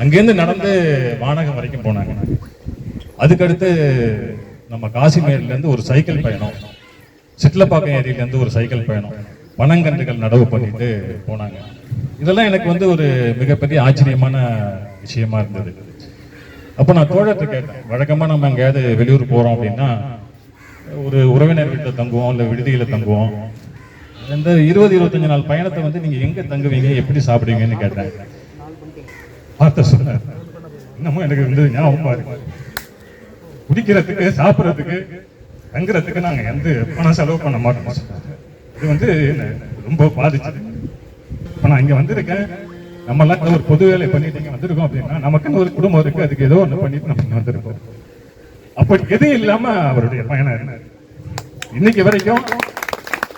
அங்கேருந்து நடந்து வானகம் வரைக்கும் போனாங்க. அதுக்கடுத்து நம்ம காசிமேட்லேருந்து ஒரு சைக்கிள் பயணம், சிட்லப்பாக்கம் ஏரியிலேருந்து ஒரு சைக்கிள் பயணம், பனங்கன்றுகள் நடவு பண்ணிட்டு போனாங்க. இதெல்லாம் எனக்கு வந்து ஒரு மிகப்பெரிய ஆச்சரியமான விஷயமா இருந்தது. அப்போ நான் தோழத்தை கேட்டேன், வழக்கமாக நம்ம எங்கேயாவது வெளியூர் போகிறோம் அப்படின்னா ஒரு உறவினர் வீட்டில் தங்குவோம், இல்லை விடுதியில் தங்குவோம். இந்த 20-25 நாள் பயணத்தை வந்து நீங்கள் எங்கே தங்குவீங்க, எப்படி சாப்பிடுவீங்கன்னு கேட்டேன். பார்த்த சொன்னார், இன்னமும் எனக்கு வந்து ஞாபகமா இருக்கு, குடிக்கிறதுக்கு சாப்பிட்றதுக்கு தங்குறதுக்கு நாங்கள் எந்த பணம் செலவு பண்ண மாட்டோம். இது வந்து ரொம்ப பாதிச்சது. இப்போ நான் இங்கே வந்திருக்கேன், நம்மெல்லாம் ஒரு பொது வேலை பண்ணிட்டு இங்கே வந்திருக்கோம் அப்படின்னா நமக்குன்னு ஒரு குடும்பம் இருக்கு, அதுக்கு ஏதோ ஒன்று பண்ணிட்டு நம்ம இங்கே வந்திருக்கோம். அப்படி எதுவும் இல்லாம அவருடைய பயணம் இருந்தார். இன்னைக்கு வரைக்கும்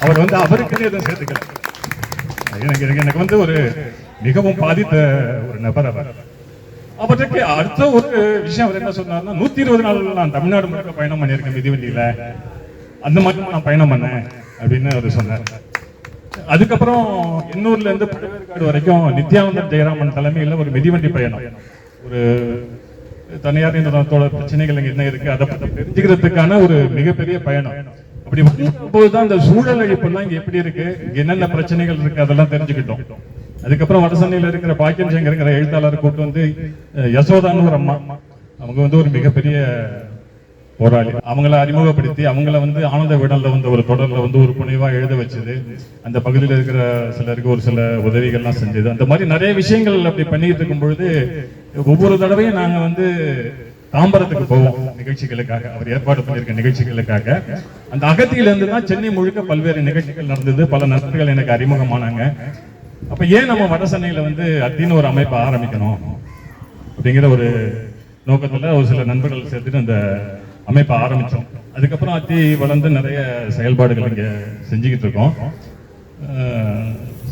அவர் வந்து அவருக்குன்னு எதுவும் சேர்த்துக்கல. எனக்கு வந்து ஒரு மிகவும் பாதித்த ஒரு நபர் அவர். அவருக்கு அடுத்த ஒரு விஷயம் அவர் என்ன சொன்னார்னா, 120 நாள் நான் தமிழ்நாடு முழுக்க பயணம் பண்ணியிருக்கேன் மிதிவண்டியில, அந்த மாதிரி நான் பயணம் பண்ணேன் அப்படின்னு அவர் சொன்னார். அதுக்கப்புறம் எண்ணூர்ல இருந்து பழவேற்காடு வரைக்கும் நித்யானந்தன் ஜெயராமன் தலைமையில் ஒரு மிதிவண்டி பயணம், ஒரு தனியார் நிறுவனத்தோட பிரச்சனைகள் என்ன இருக்கு அதை பத்தி தெரிஞ்சுக்கிறதுக்கான ஒரு மிகப்பெரிய பயணம். அப்படி போதுதான் இந்த சூழல் அழிப்புலாம் இங்க எப்படி இருக்கு, என்னென்ன பிரச்சனைகள் இருக்கு அதெல்லாம் தெரிஞ்சுக்கிட்டோம். அதுக்கப்புறம் வடசென்னையில இருக்கிற பாக்கியம் சங்கர்ங்கிற எழுத்தாளர் கூப்பிட்டு வந்து யசோதான்னு ஒரு அம்மா, அவங்க வந்து ஒரு மிகப்பெரிய போராளி, அவங்கள அறிமுகப்படுத்தி அவங்கள வந்து ஆனந்த விடல்ல வந்து ஒரு தொடர்ல வந்து ஒரு புனைவா எழுத வச்சது, அந்த பகுதியில் இருக்கிற சிலருக்கு ஒரு சில உதவிகள்லாம் செஞ்சது. அந்த மாதிரி நிறைய விஷயங்கள் அப்படி பண்ணிட்டு இருக்கும் பொழுது ஒவ்வொரு தடவையும் நாங்க வந்து தாம்பரத்துக்கு போவோம் நிகழ்ச்சிகளுக்காக, அவர் ஏற்பாடு பண்ணியிருக்க நிகழ்ச்சிகளுக்காக. அந்த அகத்தியிலிருந்து தான் சென்னை முழுக்க பல்வேறு நிகழ்ச்சிகள் நடந்தது, பல நண்பர்கள் எனக்கு அறிமுகமானாங்க. அப்ப ஏன் நம்ம வடசென்னையில வந்து அத்தின்னு ஒரு அமைப்பை ஆரம்பிக்கணும் அப்படிங்கிற ஒரு நோக்கத்துல ஒரு சில நண்பர்கள் சேர்த்துட்டு அந்த அமைப்பை ஆரம்பிச்சோம். அதுக்கப்புறம் அத்தி வளர்ந்து நிறைய செயல்பாடுகள் இங்க செஞ்சுக்கிட்டு இருக்கோம்.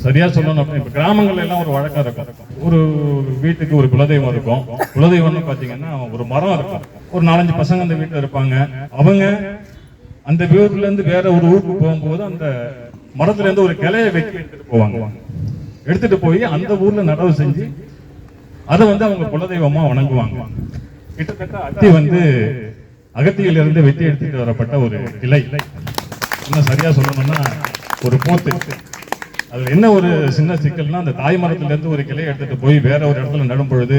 சரியா சொல்லணும் அப்படின்னா இப்ப கிராமங்கள்ல எல்லாம் ஒரு வழக்கம் இருக்கும், ஒரு வீட்டுக்கு ஒரு குலதெய்வம் இருக்கும். குலதெய்வம்னு பாத்தீங்கன்னா ஒரு மரம் இருக்கும், ஒரு 4-5 பசங்க அந்த வீட்டுல இருப்பாங்க. அவங்க அந்த வீட்டுல இருந்து வேற ஒரு ஊருக்கு போகும்போது அந்த மரத்துல இருந்து ஒரு கிளையை வெட்டி எடுத்துட்டு போவாங்க. எடுத்துட்டு போய் அந்த ஊர்ல நடவு செஞ்சு அதை வந்து அவங்க குலதெய்வமா வணங்குவாங்க. கிட்டத்தட்ட அத்தி வந்து அகத்தியிலிருந்து வெட்டி எடுத்துட்டு வரப்பட்ட ஒரு கிளை. இன்னும் சரியா சொல்லணும்னா ஒரு போத்து. அதுல என்ன ஒரு சின்ன சிக்கல்னா, அந்த தாய் மரத்துல இருந்து ஒரு கிளையை எடுத்துட்டு போய் வேற ஒரு இடத்துல நடும் பொழுது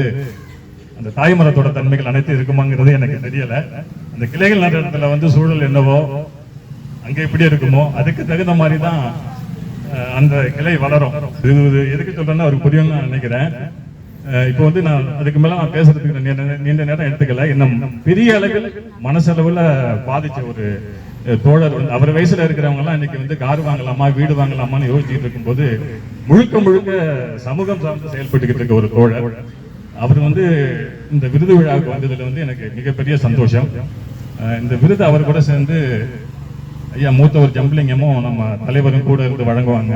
அந்த தாய் மரத்தோட தன்மைகள் அனைத்து இருக்குமாங்கிறது எனக்கு தெரியல. அந்த கிளைகள் நடுற இடத்துல வந்து சூழல் என்னவோ அங்க எப்படி இருக்குமோ அதுக்கு தகுந்த மாதிரி தான் அந்த கிளை வளரும். இது எதுக்கு சொல்றேன்னா அவருக்கு புரியும்னு நான் நினைக்கிறேன். இப்போ வந்து நான் அதுக்கு மேல நான் பேசுறதுக்கு நீண்ட நேரம் எடுத்துக்கல. இன்னும் பெரிய அளவில் மனசளவுல பாதிச்ச ஒரு தோழர் வந்து அவர் வயசுல இருக்கிறவங்க எல்லாம் இன்னைக்கு வந்து கார் வாங்கலாமா வீடு வாங்கலாமான்னு யோசிச்சுட்டு இருக்கும்போது முழுக்க முழுக்க சமூகம் சார்ந்து செயல்பட்டுக்கிட்டு இருக்க ஒரு தோழர். அவர் வந்து இந்த விருது விழாவுக்கு வந்ததுல வந்து எனக்கு மிகப்பெரிய சந்தோஷம். இந்த விருது அவர் கூட சேர்ந்து ஐயா மூத்தவர் ஜம்பலிங்கமும் நம்ம தலைவரும் கூட இருந்து வழங்குவாங்க.